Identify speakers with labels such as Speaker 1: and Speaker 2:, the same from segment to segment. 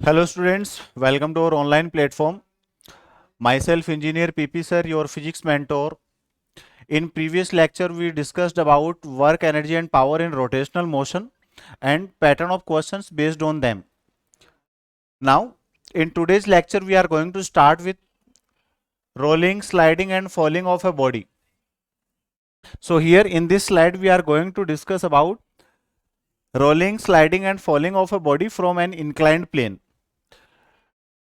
Speaker 1: Hello students, welcome to our online platform. Myself Engineer PP sir, your physics mentor. In previous lecture we discussed about work, energy and power in rotational motion and pattern of questions based on them. Now in today's lecture we are going to start with rolling, sliding and falling of a body. So here in this slide we are going to discuss about rolling, sliding and falling of a body from an inclined plane.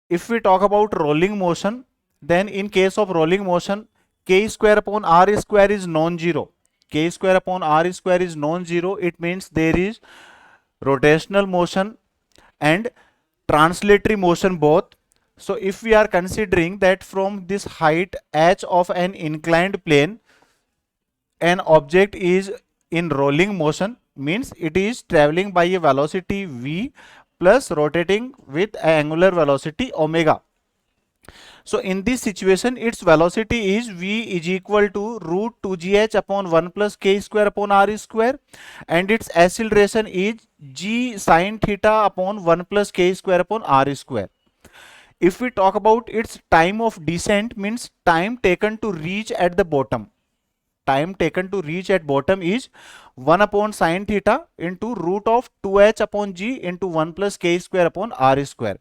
Speaker 1: If we talk about rolling motion, then in case of rolling motion, k square upon r square is non-zero. K square upon r square is non-zero. It means there is rotational motion and translatory motion both. So if we are considering that from this height h of an inclined plane, an object is in rolling motion, means it is traveling by a velocity v plus rotating with angular velocity omega. So in this situation, its velocity is v is equal to root 2gh upon 1 plus k square upon r square, and its acceleration is g sine theta upon 1 plus k square upon r square. If we talk about its time of descent, means time taken to reach at the bottom. Time taken to reach at bottom is 1 upon sine theta into root of 2h upon g into 1 plus k square upon r square.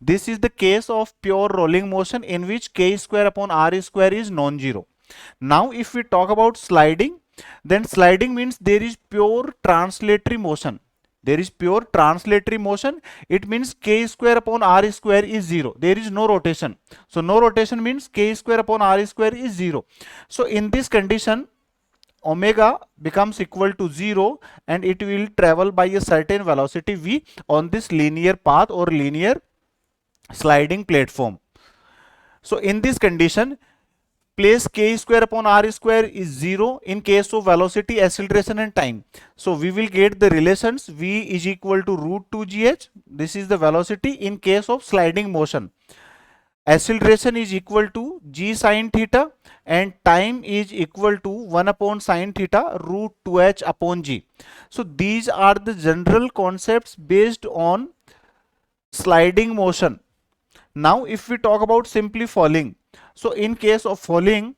Speaker 1: This is the case of pure rolling motion in which k square upon r square is non-zero. Now if we talk about sliding, then sliding means there is pure translatory motion. There is pure translatory motion. It means k square upon r square is 0. There is no rotation. So no rotation means k square upon r square is 0. So in this condition, omega becomes equal to 0 and it will travel by a certain velocity v on this linear path or linear sliding platform. So in this condition, place k square upon r square is 0 in case of velocity, acceleration and time. So we will get the relations v is equal to root 2gh. This is the velocity in case of sliding motion. Acceleration is equal to g sine theta and time is equal to 1 upon sine theta root 2h upon g. So these are the general concepts based on sliding motion. Now if we talk about simply falling, so in case of falling,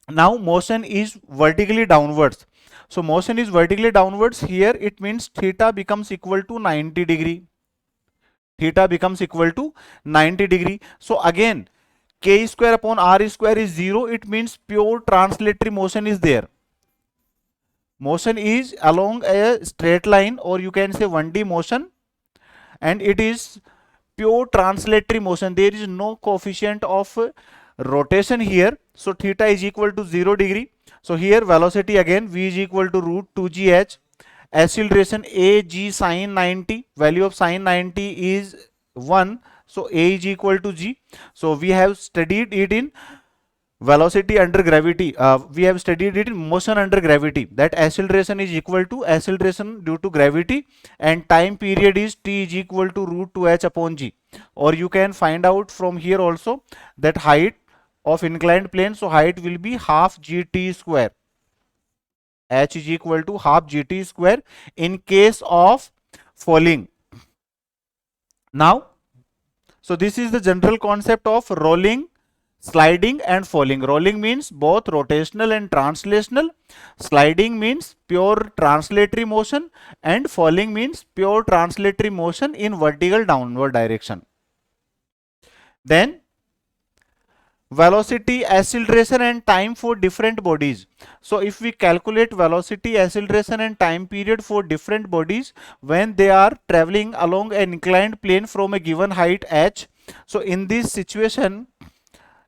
Speaker 1: now motion is vertically downwards. So motion is vertically downwards. Here it means theta becomes equal to 90 degree. Theta becomes equal to 90 degree. So again, k square upon r square is 0. It means pure translatory motion is there. Motion is along a straight line, or you can say 1D motion, and it is pure translatory motion. There is no coefficient of rotation here. So theta is equal to 0 degree. So here velocity again v is equal to root 2gh. Acceleration a g sine 90. Value of sine 90 is 1. So a is equal to g. So we have studied it in velocity under gravity. We have studied it in motion under gravity, that acceleration is equal to acceleration due to gravity and time period is t is equal to root 2h upon g. Or you can find out from here also that height of inclined plane, so height will be half gt square. H is equal to half gt square in case of falling. Now, so this is the general concept of rolling, sliding and falling. Rolling means both rotational and translational. Sliding means pure translatory motion, and falling means pure translatory motion in vertical downward direction. Then velocity, acceleration and time for different bodies. So if we calculate velocity, acceleration and time period for different bodies when they are traveling along an inclined plane from a given height h. So in this situation,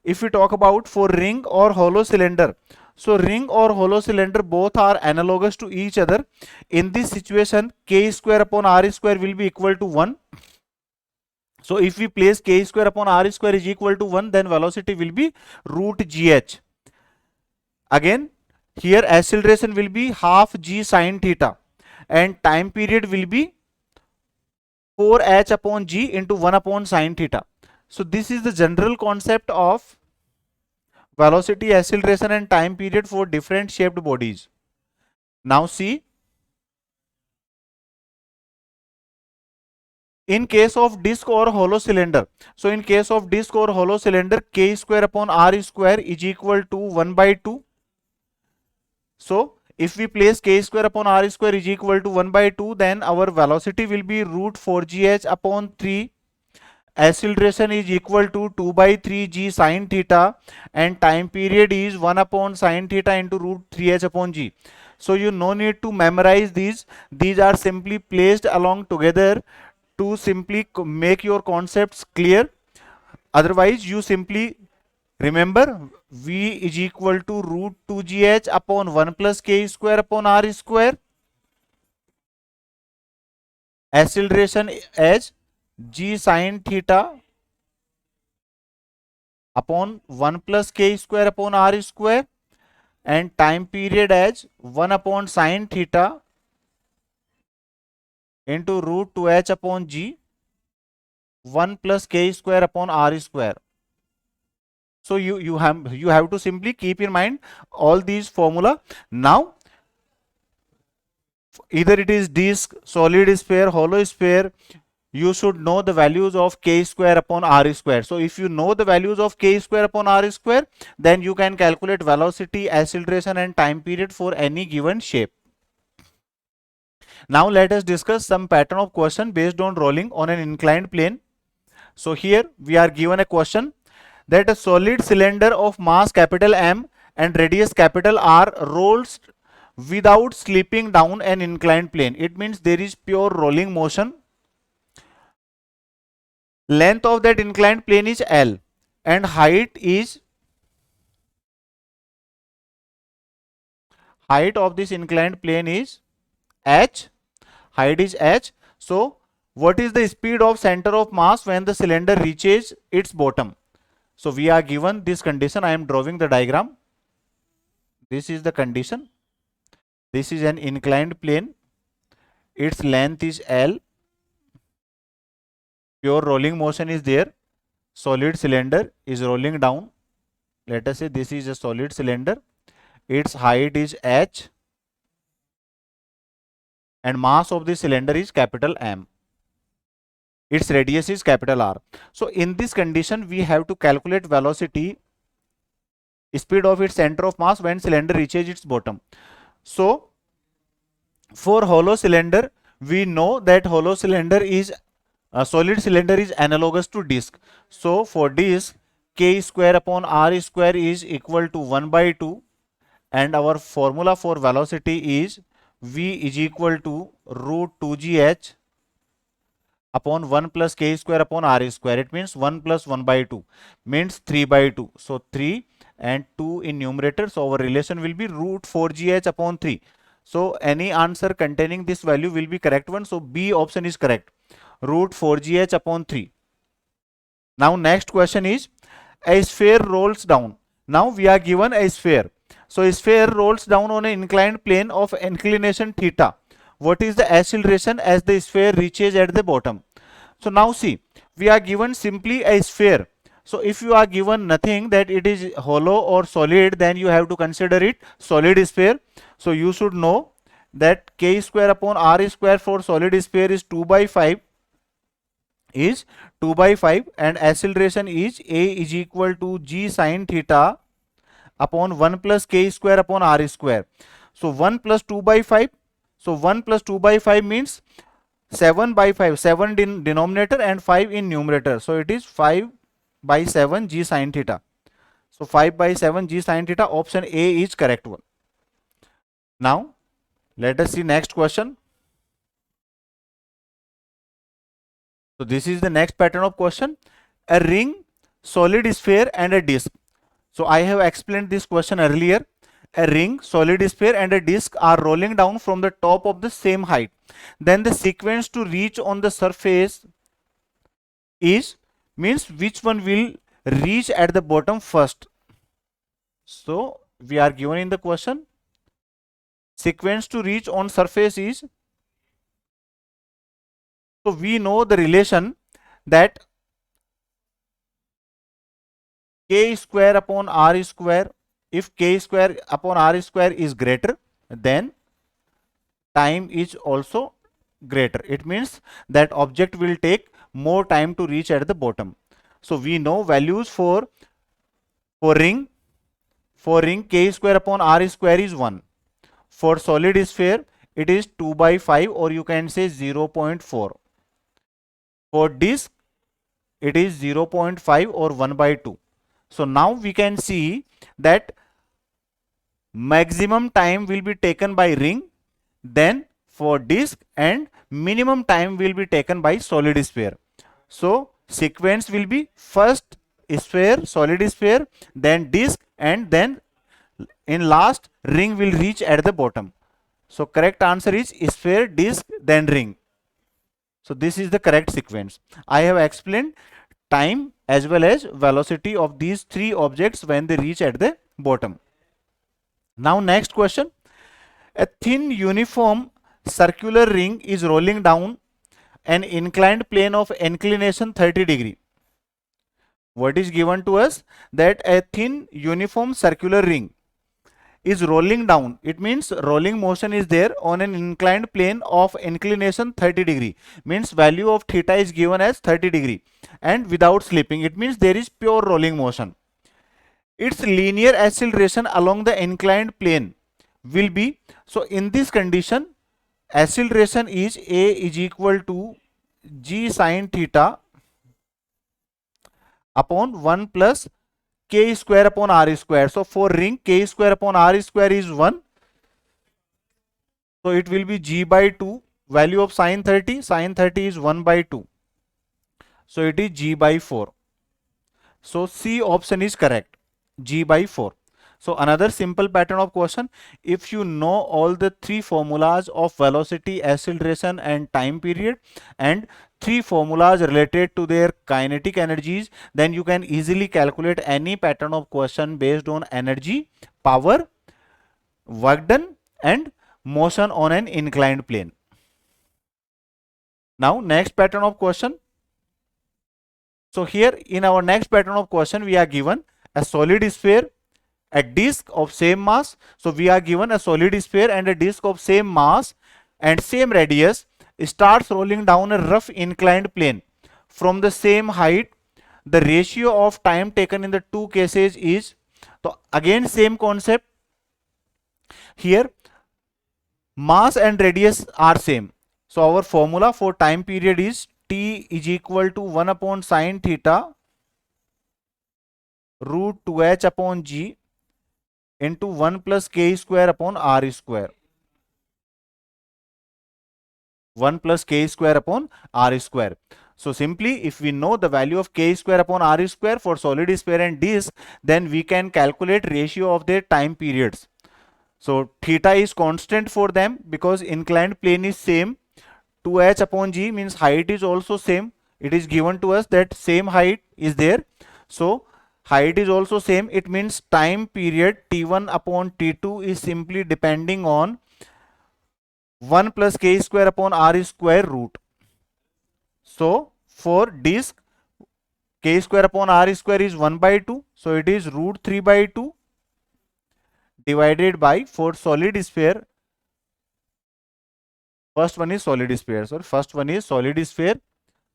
Speaker 1: if we talk about for ring or hollow cylinder, so ring or hollow cylinder both are analogous to each other. In this situation, k square upon r square will be equal to 1. So if we place k square upon r square is equal to 1, then velocity will be root gh. Again, here acceleration will be half g sine theta and time period will be 4h upon g into 1 upon sine theta. So this is the general concept of velocity, acceleration and time period for different shaped bodies. Now see, In case of disk or hollow cylinder, so in case of disk or hollow cylinder, k square upon r square is equal to 1 by 2. So if we place k square upon r square is equal to 1 by 2, then our velocity will be root 4gh upon 3. Acceleration is equal to 2 by 3 g sine theta, and time period is 1 upon sine theta into root 3h upon g. So you no need to memorize these. These are simply placed along together to simply make your concepts clear. Otherwise, you simply remember V is equal to root 2gh upon 1 plus k square upon r square. Acceleration as g sine theta upon 1 plus k square upon r square, and time period as 1 upon sine theta into root 2h upon g 1 plus k square upon r square. So you have to simply keep in mind all these formula. Now either it is disk, solid sphere, hollow sphere, you should know the values of k square upon r square. So if you know the values of k square upon r square, then you can calculate velocity, acceleration and time period for any given shape. Now let us discuss some pattern of question based on rolling on an inclined plane. So here we are given a question that a solid cylinder of mass capital M and radius capital R rolls without slipping down an inclined plane. It means there is pure rolling motion. Length of that inclined plane is L and height of this inclined plane is H. Height is H. So what is the speed of center of mass when the cylinder reaches its bottom? So we are given this condition. I am drawing the diagram. This is the condition. This is an inclined plane. Its length is L. Pure rolling motion is there. Solid cylinder is rolling down. Let us say this is a solid cylinder. Its height is H and mass of the cylinder is capital M. Its radius is capital R. So in this condition, we have to calculate velocity, speed of its center of mass when cylinder reaches its bottom. So for hollow cylinder, we know that hollow cylinder is solid cylinder is analogous to disk. So for disk, k square upon r square is equal to 1 by 2, and our formula for velocity is v is equal to root 2gh upon 1 plus k square upon r square. It means 1 plus 1 by 2 means 3 by 2. So 3 and 2 in numerator. So our relation will be root 4gh upon 3. So any answer containing this value will be correct one. So B option is correct. Root 4gh upon 3. Now next question is, a sphere rolls down. Now we are given a sphere. So a sphere rolls down on an inclined plane of inclination theta. What is the acceleration as the sphere reaches at the bottom? So now see, we are given simply a sphere. So if you are given nothing, that it is hollow or solid, then you have to consider it solid sphere. So you should know that k square upon r square for solid sphere is 2 by 5 and acceleration is a is equal to g sine theta upon 1 plus k square upon r square. So 1 plus 2 by 5. So 1 plus 2 by 5 means 7 by 5. 7 in denominator and 5 in numerator. So it is 5 by 7 g sine theta. So 5 by 7 g sine theta. Option A is correct one. Now let us see next question. So this is the next pattern of question. A ring, solid sphere and a disc. So I have explained this question earlier. A ring, solid sphere and a disc are rolling down from the top of the same height. Then the sequence to reach on the surface is, means which one will reach at the bottom first. So we are given in the question, sequence to reach on surface is, so we know the relation that k square upon r square, if k square upon r square is greater, then time is also greater. It means that object will take more time to reach at the bottom. So we know values for ring. For ring, k square upon r square is 1. For solid sphere, it is 2 by 5, or you can say 0.4. For disk, it is 0.5 or 1 by 2. So now we can see that maximum time will be taken by ring, then for disk, and minimum time will be taken by solid sphere. So sequence will be first sphere, solid sphere, then disk, and then in last ring will reach at the bottom. So correct answer is sphere, disk, then ring. So this is the correct sequence. I have explained time as well as velocity of these three objects when they reach at the bottom. Now next question. A thin uniform circular ring is rolling down an inclined plane of inclination 30 degree. What is given to us? That a thin uniform circular ring is rolling down. It means rolling motion is there on an inclined plane of inclination 30 degree. Means value of theta is given as 30 degree and without slipping. It means there is pure rolling motion. Its linear acceleration along the inclined plane will be, so in this condition, acceleration is a is equal to g sine theta upon 1 plus k square upon r square. So for ring, k square upon r square is 1. So it will be g by 2. Value of sine 30. Sine 30 is 1 by 2. So it is g by 4. So C option is correct. G by 4. So another simple pattern of question. If you know all the three formulas of velocity, acceleration and time period, and three formulas related to their kinetic energies, then you can easily calculate any pattern of question based on energy, power, work done and motion on an inclined plane. Now next pattern of question. So here in our next pattern of question, we are given a solid sphere, a disk of same mass. So we are given a solid sphere and a disk of same mass and same radius starts rolling down a rough inclined plane from the same height. The ratio of time taken in the two cases is, so again same concept. Here mass and radius are same. So our formula for time period is t is equal to 1 upon sine theta root 2h upon g into 1 plus k square upon r square. 1 plus k square upon r square. So simply if we know the value of k square upon r square for solid sphere and disk, then we can calculate ratio of their time periods. So theta is constant for them because inclined plane is same. 2h upon g means height is also same. It is given to us that same height is there. So height is also same. It means time period t1 upon t2 is simply depending on 1 plus k square upon r square root. So for disk, k square upon r square is 1 by 2. So it is root 3 by 2 divided by, for solid sphere, first one is solid sphere. Sorry, first one is solid sphere.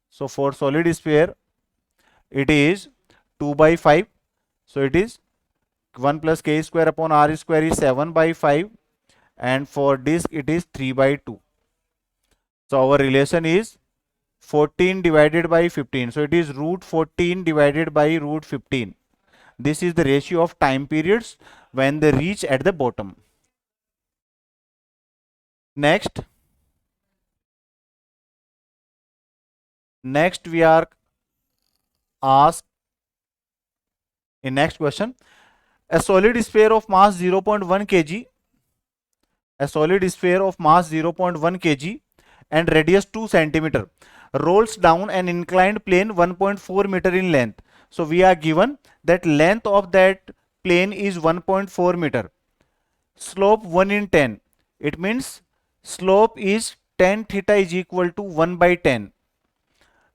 Speaker 1: So for solid sphere, it is 2 by 5. So it is 1 plus k square upon r square is 7 by 5. And for disk, it is 3 by 2. So our relation is 14 divided by 15. So it is root 14 divided by root 15. This is the ratio of time periods when they reach at the bottom. Next we are asked in next question, a solid sphere of mass 0.1 kg, a solid sphere of mass 0.1 kg and radius 2 centimeter rolls down an inclined plane 1.4 meter in length. So we are given that length of that plane is 1.4 meter. Slope 1 in 10. It means slope is tan theta is equal to 1 by 10.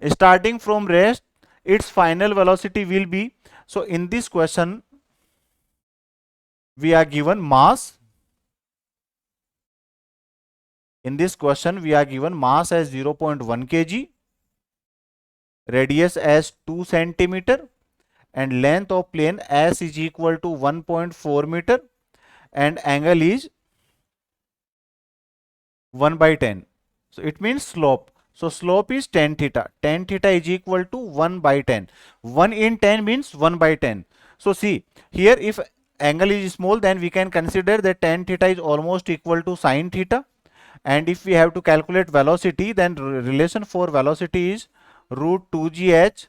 Speaker 1: Starting from rest, its final velocity will be, so in this question we are given mass In this question, we are given mass as 0.1 kg, radius as 2 centimeter, and length of plane S is equal to 1.4 meter, and angle is 1 by 10. So it means slope. So slope is tan theta. Tan theta is equal to 1 by 10. 1 in 10 means 1 by 10. So see, here if angle is small, then we can consider that tan theta is almost equal to sin theta. And if we have to calculate velocity, then relation for velocity is root 2gh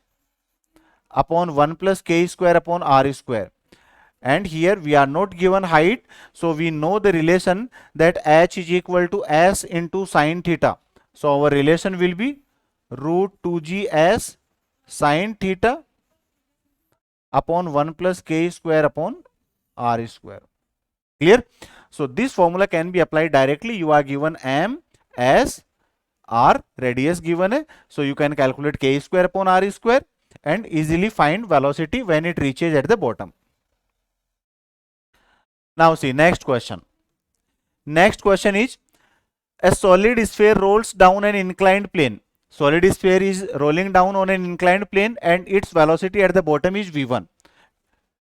Speaker 1: upon 1 plus k square upon r square. And here we are not given height, so we know the relation that h is equal to s into sin theta. So our relation will be root 2g s sin theta upon 1 plus k square upon r square. Clear? So this formula can be applied directly. You are given m, s, r, radius given है, so you can calculate k square upon r square and easily find velocity when it reaches at the bottom. Now see next question. Next question is, a solid sphere rolls down an inclined plane. Solid sphere is rolling down on an inclined plane and its velocity at the bottom is v1.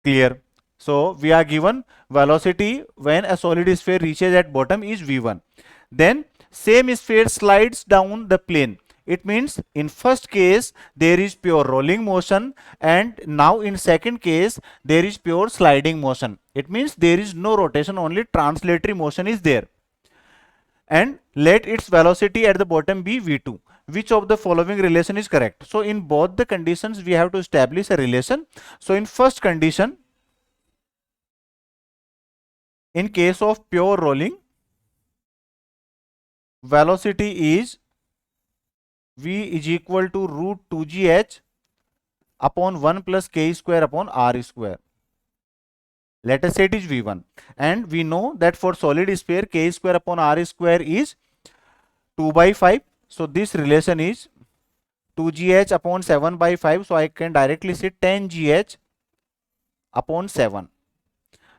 Speaker 1: Clear? So we are given velocity when a solid sphere reaches at bottom is v1. Then same sphere slides down the plane. It means in first case there is pure rolling motion, and now in second case there is pure sliding motion. It means there is no rotation, only translatory motion is there. And let its velocity at the bottom be v2. Which of the following relation is correct? So in both the conditions we have to establish a relation. So in first condition, in case of pure rolling, velocity is v is equal to root 2gh upon 1 plus k square upon r square. Let us say it is v1, and we know that for solid sphere k square upon r square is 2 by 5. So this relation is 2gh upon 7 by 5. So I can directly say 10gh upon 7.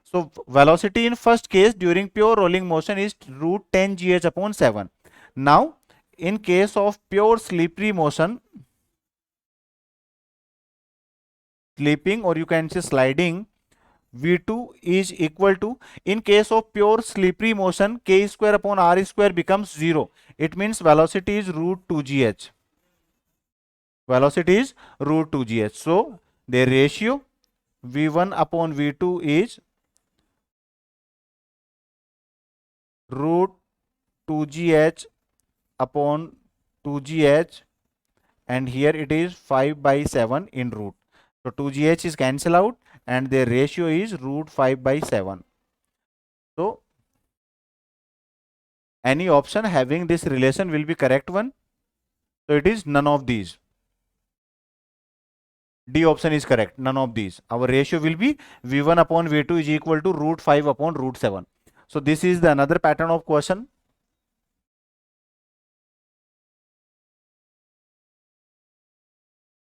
Speaker 1: So velocity in first case during pure rolling motion is root 10gh upon 7. Now in case of pure slippery motion, slipping or you can say sliding, v2 is equal to, in case of pure slippery motion, k square upon r square becomes 0. It means velocity is root 2gh. Velocity is root 2gh. So the ratio v1 upon v2 is root 2gh upon 2gh, and here it is 5 by 7 in root. So 2gh is cancelled out and the ratio is root 5 by 7. So any option having this relation will be correct one. So it is none of these. D option is correct, none of these. Our ratio will be v1 upon v2 is equal to root 5 upon root 7. So this is the another pattern of question.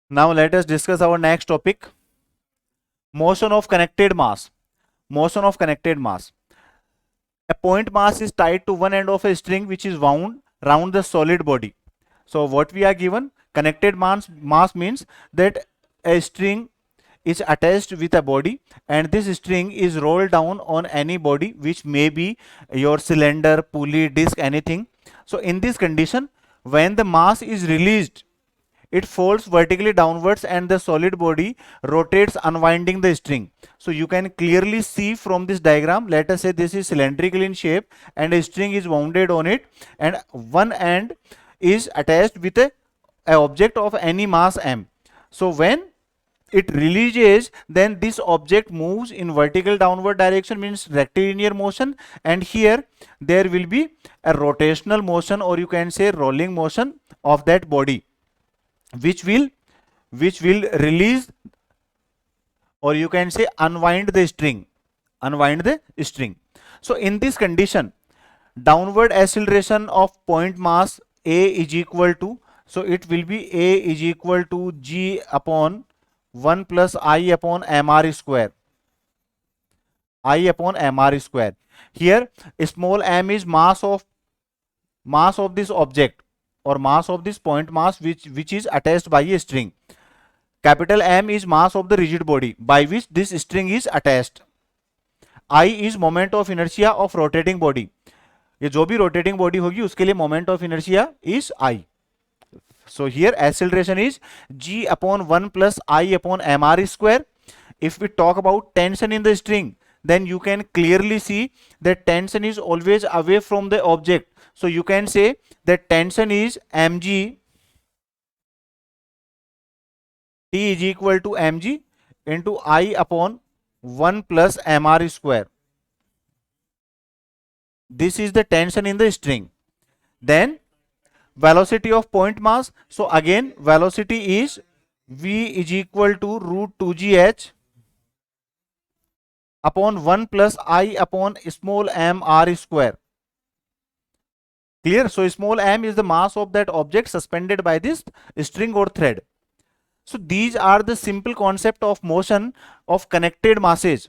Speaker 1: Now let us discuss our next topic, motion of connected mass. Motion of connected mass. A point mass is tied to one end of a string which is wound round the solid body. So what we are given, connected mass means that a string is attached with a body and this string is rolled down on any body, which may be your cylinder, pulley, disc, anything. So in this condition, when the mass is released, it falls vertically downwards and the solid body rotates, unwinding the string. So you can clearly see from this diagram, let us say this is cylindrical in shape and a string is wounded on it and one end is attached with a object of any mass m. So when it releases, then this object moves in vertical downward direction, means rectilinear motion, and here there will be a rotational motion or you can say rolling motion of that body, which will release or you can say unwind the string. So in this condition, downward acceleration of point mass a is equal to, so it will be a is equal to g upon 1 plus I upon mr square. I upon mr square. Here small m is mass of mass of this object or mass of this point mass which is attached by a string. Capital M is mass of the rigid body by which this string is attached. I is moment of inertia of rotating body. ये जो भी rotating body होगी उसके लिए moment of inertia is I. So here acceleration is g upon 1 plus I upon mr square. If we talk about tension in the string, then you can clearly see that tension is always away from the object. So you can say that tension is mg, T is equal to mg into I upon 1 plus mr square. This is the tension in the string. Then velocity of point mass. So again velocity is v is equal to root 2gh upon 1 plus I upon small m r square. Clear? So small m is the mass of that object suspended by this string or thread. So these are the simple concept of motion of connected masses.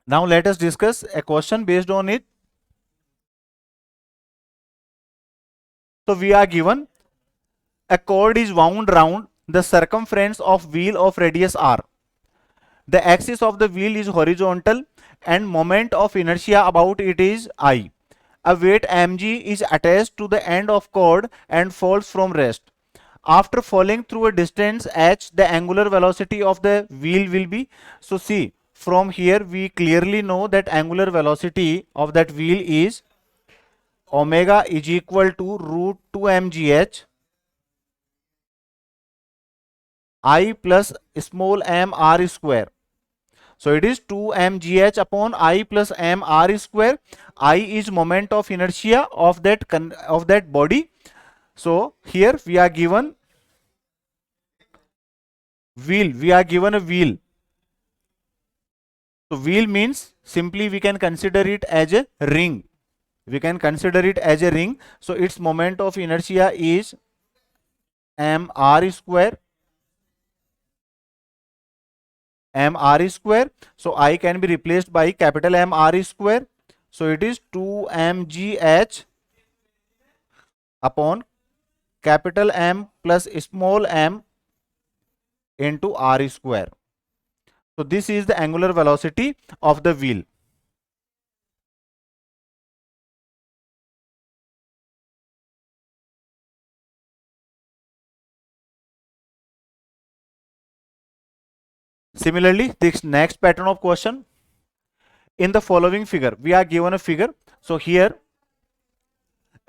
Speaker 1: Now let us discuss a question based on it. So we are given a cord is wound round the circumference of wheel of radius r. The axis of the wheel is horizontal and moment of inertia about it is I. A weight mg is attached to the end of cord and falls from rest. After falling through a distance h, the angular velocity of the wheel will be. So see, from here we clearly know that angular velocity of that wheel is omega is equal to root 2 mgh I plus small m r square. So it is 2 mgh upon I plus m r square. I is moment of inertia of that body. So here we are given wheel. We are given a wheel. So wheel means simply we can consider it as a ring. We can consider it as a ring. So its moment of inertia is m r square. M r square. So I can be replaced by capital M r square. So it is 2 mgh upon capital M plus small m into r square. So this is the angular velocity of the wheel. Similarly, this next pattern of question. In the following figure, we are given a figure. So here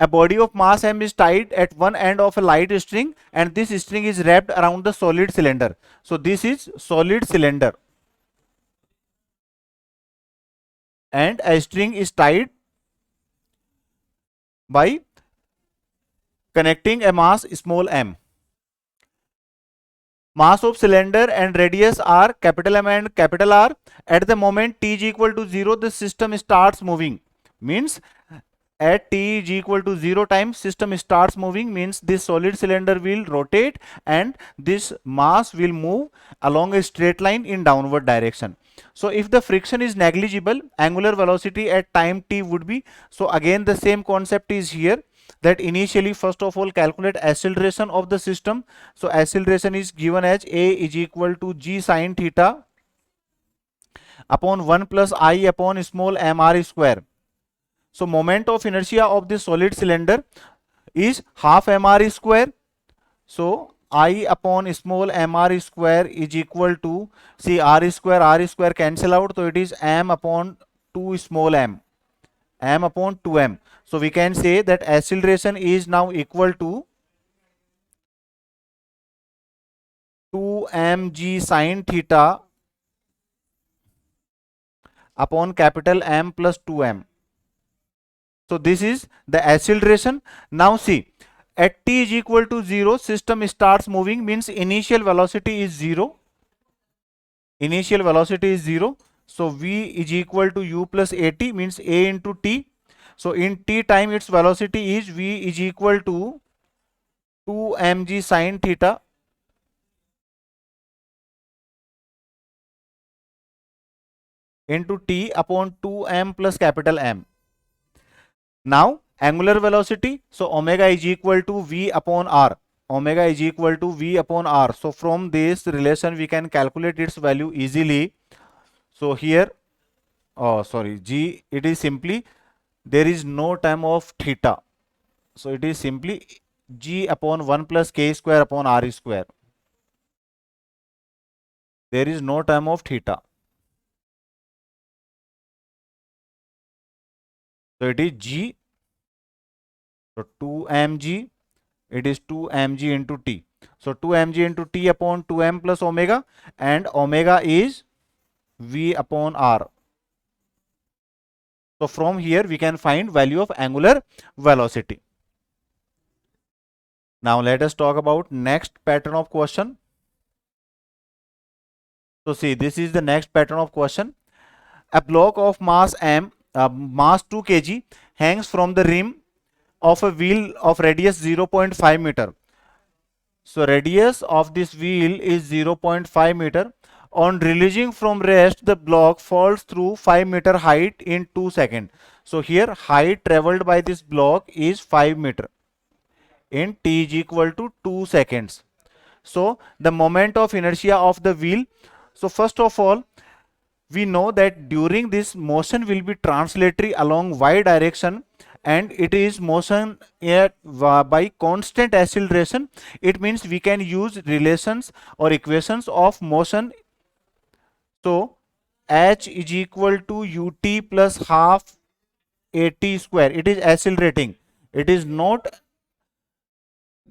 Speaker 1: a body of mass m is tied at one end of a light string and this string is wrapped around the solid cylinder. So this is solid cylinder and a string is tied by connecting a mass small m. Mass of cylinder and radius are capital M and capital R. At the moment t is equal to 0, the system starts moving. Means at t is equal to 0 time system starts moving, means this solid cylinder will rotate and this mass will move along a straight line in downward direction. So if the friction is negligible, angular velocity at time t would be. So again the same concept is here, that initially first of all calculate acceleration of the system. So acceleration is given as a is equal to g sine theta upon 1 plus I upon small mr square. So moment of inertia of this solid cylinder is half mr square. So I upon small mr square is equal to, see r square cancel out, so it is m upon 2 small m upon 2m. So we can say that acceleration is now equal to 2mg sine theta upon capital M plus 2m. So this is the acceleration. Now see, at t is equal to 0, system starts moving, means initial velocity is 0. Initial velocity is 0. So v is equal to u plus at, means a into t. So in t time its velocity is v is equal to 2 mg sine theta into t upon 2m plus capital M. Now Angular velocity, so omega is equal to V upon R. Omega is equal to V upon R. So from this relation we can calculate its value easily. So here, oh sorry, G, it is simply, there is no term of theta. So it is simply G upon 1 plus K square upon R square. There is no term of theta. So it is G, so 2 mg, it is 2 mg into T. So 2 mg into T upon 2m plus omega, and omega is V upon R. So from here we can find value of angular velocity. Now let us talk about next pattern of question. So see, this is the next pattern of question. A block of mass m, mass 2 kg hangs from the rim of a wheel of radius 0.5 meter. So radius of this wheel is 0.5 meter. On releasing from rest, the block falls through 5 meter height in 2 seconds. So here height traveled by this block is 5 meter in t is equal to 2 seconds. So the moment of inertia of the wheel. So first of all, we know that during this motion will be translatory along y direction, and it is motion by constant acceleration. It means we can use relations or equations of motion. So h is equal to ut plus half at square. It is accelerating. It is not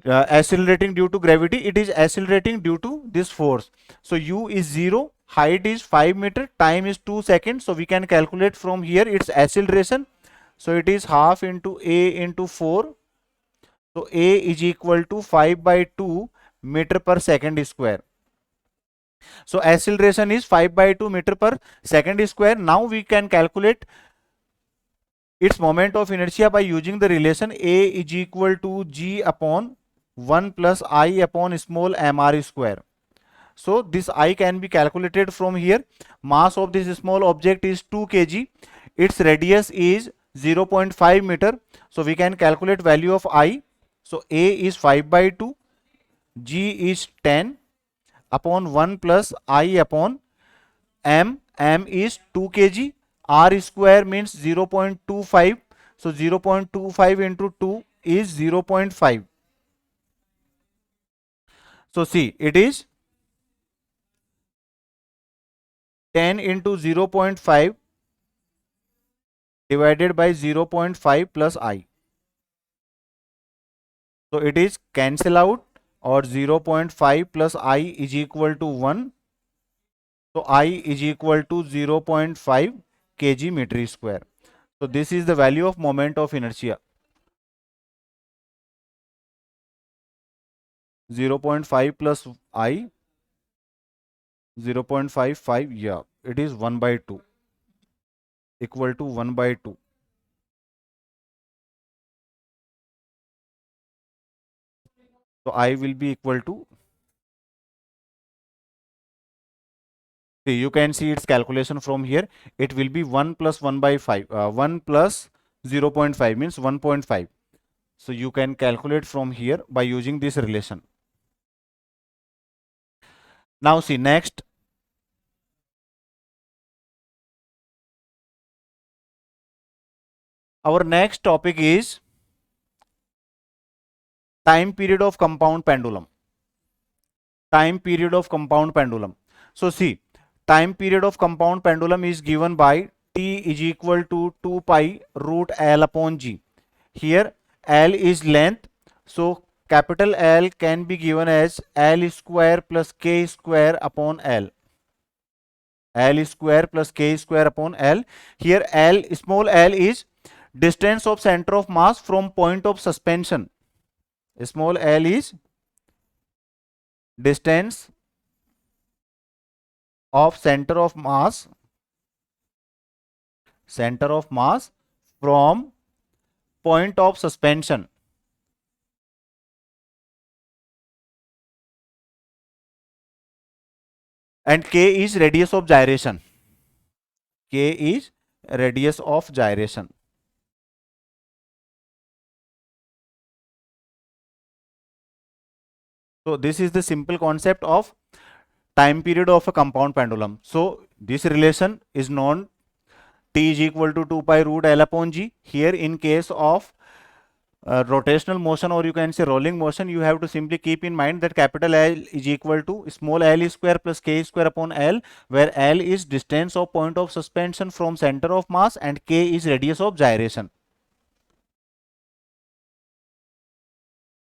Speaker 1: accelerating due to gravity, it is accelerating due to this force. So u is 0, height is 5 meter, time is 2 seconds. So we can calculate from here its acceleration. So it is half into a into 4. So a is equal to 5 by 2 meter per second square. So acceleration is 5 by 2 meter per second square. Now we can calculate its moment of inertia by using the relation a is equal to g upon 1 plus I upon small mr square. So this I can be calculated from here. Mass of this small object is 2 kg. Its radius is 0.5 meter. So we can calculate value of I. So A is 5 by 2. G is 10 upon 1 plus I upon m. M is 2 kg. R square means 0.25. So 0.25 into 2 is 0.5. So see, it is 10 into 0.5 divided by 0.5 plus I. So it is cancel out, or 0.5 plus I is equal to 1. So I is equal to 0.5 kg meter square. So this is the value of moment of inertia. 0.5 plus I, 0.55, yeah, it is 1 by 2, equal to 1 by 2. So I will be equal to, see, you can see its calculation from here. It will be 1 plus 1 by 5, 1 plus 0.5 means 1.5. So you can calculate from here by using this relation. Now see, next, our next topic is time period of compound pendulum. Time period of compound pendulum. So see, time period of compound pendulum is given by t is equal to 2 pi root L upon G. Here L is length. So capital L can be given as L square plus K square upon L. L square plus K square upon L. Here L, small l, is distance of center of mass from point of suspension. Small l is distance of center of mass from point of suspension, and k is radius of gyration. K is radius of gyration. So this is the simple concept of time period of a compound pendulum. So this relation is known, T is equal to 2 pi root L upon G. Here in case of rotational motion, or you can say rolling motion, you have to simply keep in mind that capital L is equal to small l square plus k square upon L, where L is distance of point of suspension from center of mass and k is radius of gyration.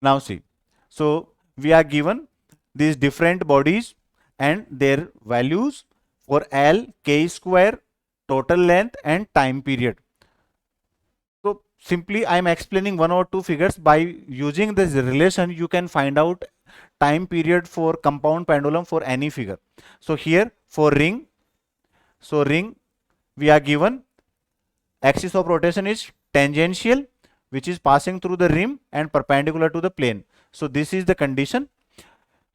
Speaker 1: Now see, so we are given these different bodies and their values for L, k square, total length and time period. So simply I am explaining one or two figures. By using this relation, you can find out time period for compound pendulum for any figure. So here for ring, so ring we are given axis of rotation is tangential, which is passing through the rim and perpendicular to the plane. So this is the condition.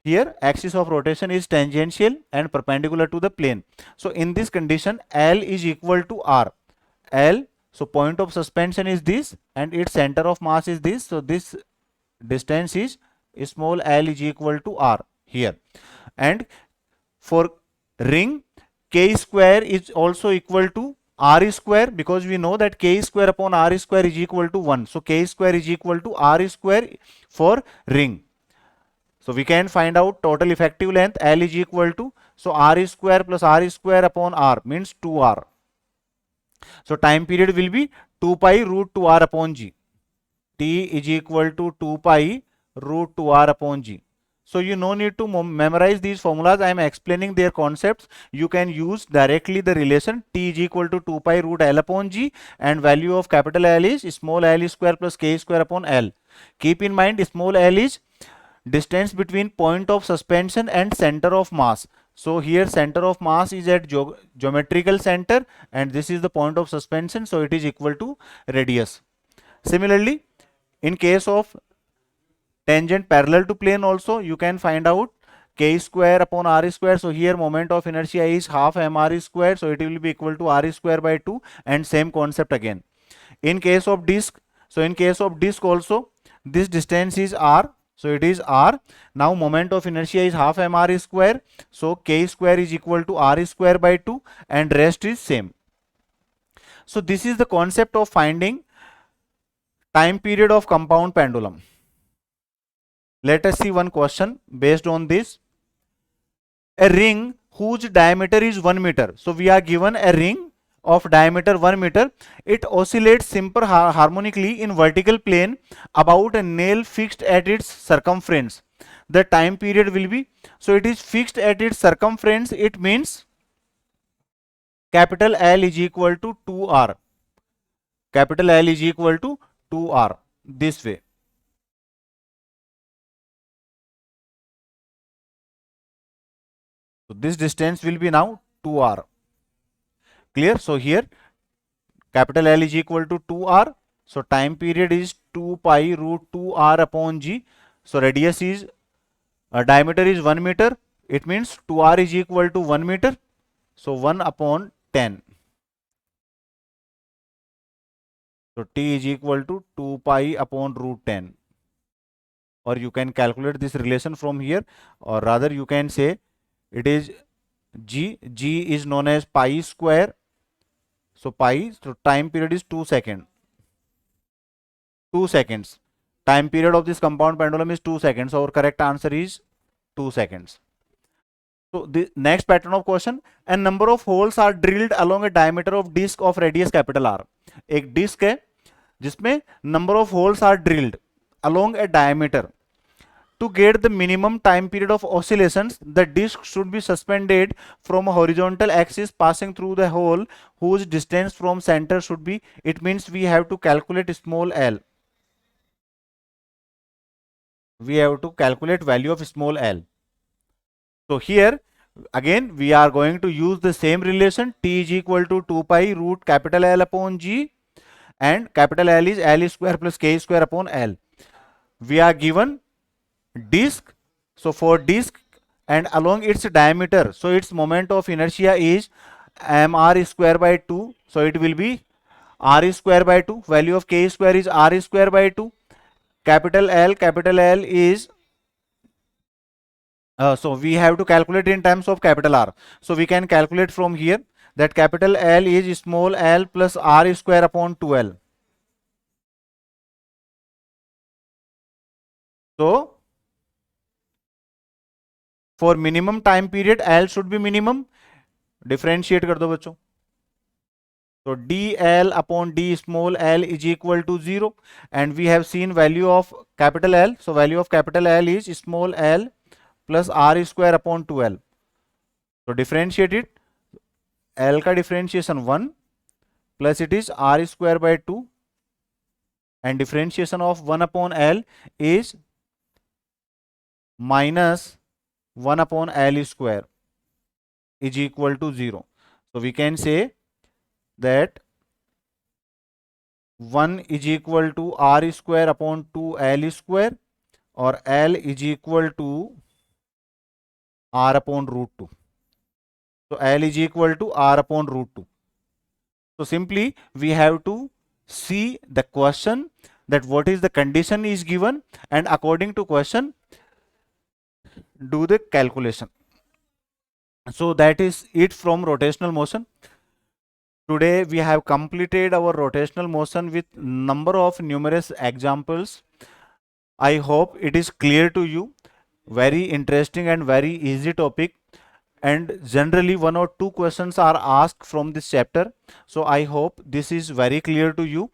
Speaker 1: Here axis of rotation is tangential and perpendicular to the plane. So in this condition, L is equal to R. L, so point of suspension is this and its center of mass is this. So this distance is small l is equal to R here. And for ring, k square is also equal to R square, because we know that k square upon R square is equal to 1. So k square is equal to R square for ring. So we can find out total effective length L is equal to, so R square plus R square upon R means 2R. So time period will be 2 pi root 2R upon G. T is equal to 2 pi root 2R upon G. So you no need to memorize these formulas. I am explaining their concepts. You can use directly the relation T is equal to 2 pi root L upon G, and value of capital L is small l square plus k square upon L. Keep in mind, small l is distance between point of suspension and center of mass. So here center of mass is at geometrical center and this is the point of suspension, so it is equal to radius. Similarly, in case of tangent parallel to plane also, you can find out k square upon R square. So here moment of inertia is half mr square, so it will be equal to R square by 2, and same concept again. In case of disc, so in case of disc also, this distance is R, so it is R. Now moment of inertia is half mr square, so k square is equal to R square by 2 and rest is same. So this is the concept of finding time period of compound pendulum. Let us see one question based on this. A ring whose diameter is 1 meter. So we are given a ring of diameter 1 meter. It oscillates simple harmonically in vertical plane about a nail fixed at its circumference. The time period will be, so it is fixed at its circumference, it means capital L is equal to 2R. Capital L is equal to 2R, this way. So this distance will be now 2R. Clear? So here capital L is equal to 2R. So time period is 2 pi root 2R upon G. So radius is, diameter is 1 meter. It means 2R is equal to 1 meter. So 1 upon 10. So T is equal to 2 pi upon root 10. Or you can calculate this relation from here, or rather you can say it is G. G is known as pi square. So pi, so time period is 2 seconds. 2 seconds. Time period of this compound pendulum is 2 seconds. So our correct answer is 2 seconds. So the next pattern of question, a number of holes are drilled along a diameter of disc of radius capital R. एक disc है जिसमें number of holes are drilled along a diameter. To get the minimum time period of oscillations, the disc should be suspended from a horizontal axis passing through the hole whose distance from center should be, it means we have to calculate small l. We have to calculate value of small l. So here again we are going to use the same relation, T is equal to 2 pi root capital L upon G, and capital L is L square plus K square upon L. We are given disc, so for disc and along its diameter, so its moment of inertia is mr square by 2, so it will be R square by 2. Value of K square is R square by 2. Capital L is So we have to calculate in terms of capital R. So we can calculate from here that capital L is small l plus R square upon 2L. So for minimum time period L should be minimum. Differentiate कर दो बच्चों. So dl upon d small l is equal to 0, and we have seen value of capital L. So value of capital L is small l plus R square upon 2L. So differentiate it. L का differentiation 1 plus it is R square by 2, and differentiation of 1 upon L is minus 1 upon L square is equal to 0. So we can say that 1 is equal to R square upon 2L square, or L is equal to R upon root 2. So L is equal to R upon root 2. So simply we have to see the question, that what is the condition is given, and according to question do the calculation. So that is it from rotational motion. Today we have completed our rotational motion with number of numerous examples. I hope it is clear to you. Very interesting and very easy topic, and generally 1 or 2 questions are asked from this chapter. So I hope this is very clear to you.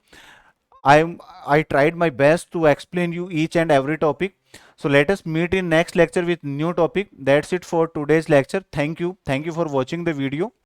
Speaker 1: I tried my best to explain you each and every topic. So let us meet in next lecture with new topic. That's it for today's lecture. Thank you for watching the video.